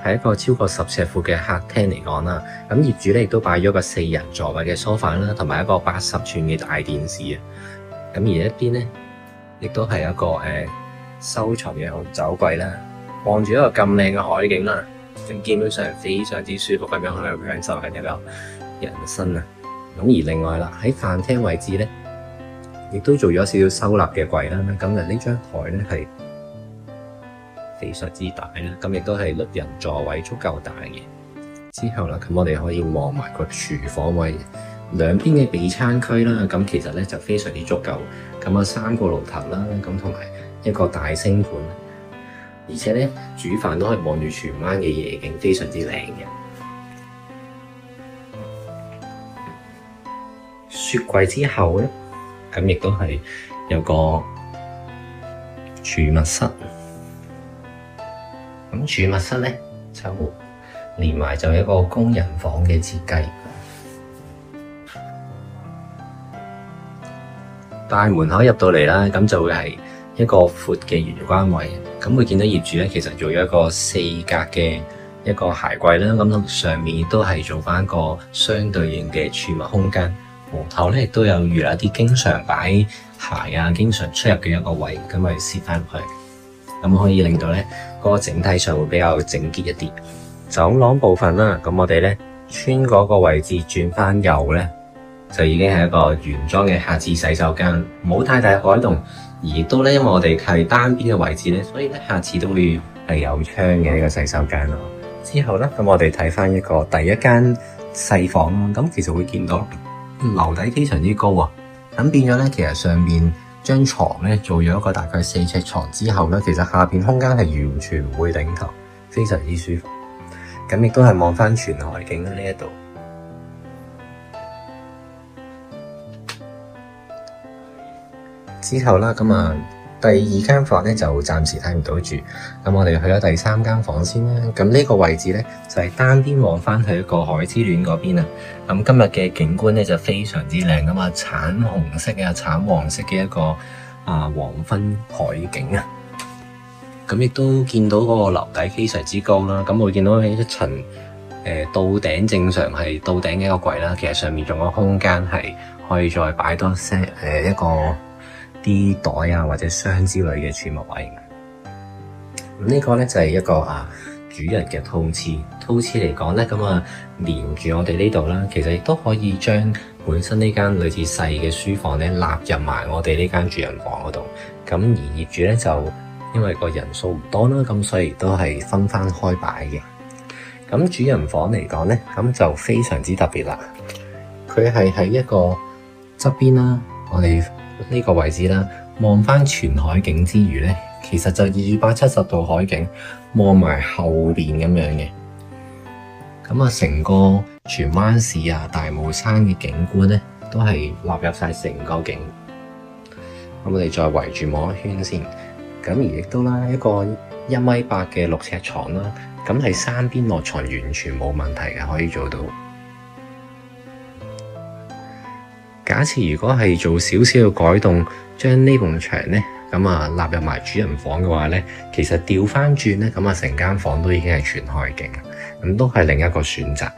係一個超過10尺闊嘅客廳嚟講啦，咁業主咧亦都擺咗個4人座位嘅梳化啦，同埋一個80寸嘅大電視啊。咁而一邊咧，亦都係一個收藏嘅酒櫃啦，望住一個咁靚嘅海景啦，咁基本上非常之舒服咁樣喺度享受緊一個人生啊。咁而另外啦，喺飯廳位置咧，亦都做咗少少收納嘅櫃啦。咁呢張台咧係非常之大啦，咁亦都係6人座位，足夠大嘅。之後啦，咁我哋可以望埋個廚房位，兩邊嘅備餐區啦，咁其實咧就非常之足夠。咁啊3個爐頭啦，咁同埋一個大星盤，而且咧煮飯都可以望住荃灣嘅夜景，非常之靚嘅。雪櫃之後咧，咁亦都係有個儲物室。咁儲物室咧就連埋就一個工人房嘅設計。大門口入到嚟啦，咁就會係一個闊嘅玄關位。咁會見到業主咧，其實做咗一個4格嘅一個鞋櫃啦。咁上面亦都係做翻一個相對應嘅儲物空間。門頭咧亦都有預留一啲經常擺鞋啊、經常出入嘅一個位，咁咪攝翻入去。咁可以令到咧嗰個整體上會比較整潔一啲。走廊部分啦，咁我哋咧穿嗰個位置轉翻右咧，就已經係一個原裝嘅客廁洗手間，冇太大改動。而亦都咧，因為我哋係單邊嘅位置咧，所以咧客廁都會係有窗嘅呢個洗手間咯。之後咧，咁我哋睇翻一個第一間細房啦，咁其實會見到樓底非常之高啊。咁變咗咧，其實上面張床咧做咗一個大概4尺床之後咧，其實下邊空間係完全唔會頂頭，非常之舒服。咁亦都係望翻全海景啦呢一度。之後啦，咁啊第2間房咧就暫時睇唔到住，咁我哋去咗第3間房先啦。咁呢個位置咧就係單邊望翻去一個海之戀嗰邊啊。咁今日嘅景觀咧就非常之靚噶嘛，橙紅色啊、橙黃色嘅一個黃昏海景啊。咁亦都見到嗰個樓底非常之高啦。咁我見到一層到頂正常係到頂嘅一個櫃啦，其實上面仲有空間係可以再擺多些一個啲袋啊或者箱之類嘅儲物位。咁呢個咧就係一個主人嘅套廁。套廁嚟講咧，咁連住我哋呢度啦，其實亦都可以將本身呢間類似細嘅書房咧納入埋我哋呢間主人房嗰度。咁而業主咧就因為個人數唔多啦，咁所以都係分翻開擺嘅。咁主人房嚟講咧，咁就非常之特別啦。佢係喺一個側邊啦，我哋呢個位置啦，望翻全海景之餘咧，其實就270度海景，望埋後邊咁樣嘅。咁成個荃灣市大帽山嘅景觀咧，都係納入晒成個景。咁我哋再圍住望一圈先。咁而亦都啦，一個1.8米嘅6尺床啦，咁係3邊落床完全冇問題嘅，可以做到。假設如果係做少少嘅改動，將呢埲牆咧咁納入埋主人房嘅話咧，其實調翻轉咧，咁成間房都已經係全海景，咁都係另一個選擇。